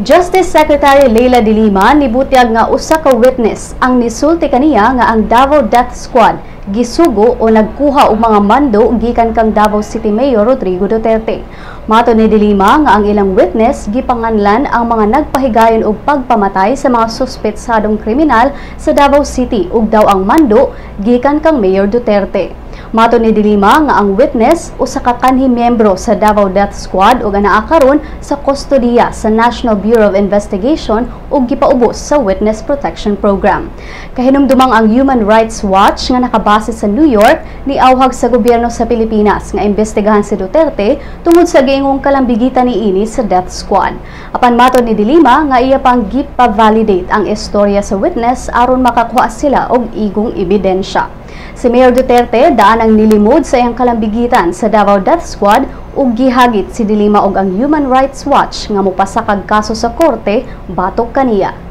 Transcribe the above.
Justice Secretary Leila de Lima nibutyag nga usa ka witness ang nisulti kaniya nga ang Davao Death Squad gisugo o nagkuha og mga mando gikan kang Davao City Mayor Rodrigo Duterte. Mato ni de Lima nga ang ilang witness gipanganlan ang mga nagpahigayon og pagpamatay sa mga suspetsadong kriminal sa Davao City ug daw ang mando gikan kang Mayor Duterte. Mato ni de Lima nga ang witness usa ka kanhi miyembro sa Davao Death Squad ug anaa karon sa kustodiya sa National Bureau of Investigation ug gipaubos sa Witness Protection Program. Kahinumdumang ang Human Rights Watch nga nakabase sa New York niawhag sa gobyerno sa Pilipinas nga imbestigahan si Duterte tungod sa giingong kalambigitan niini sa Death Squad. Apan mato ni de Lima nga iya pang gipa-validate ang istorya sa witness aron makakuha sila og igong ebidensya. Si Mayor Duterte daan ang nilimod sa iyang kalambigitan sa Davao Death Squad ug gihagit si de Lima og ang Human Rights Watch nga mopasakag kaso sa korte batok kaniya.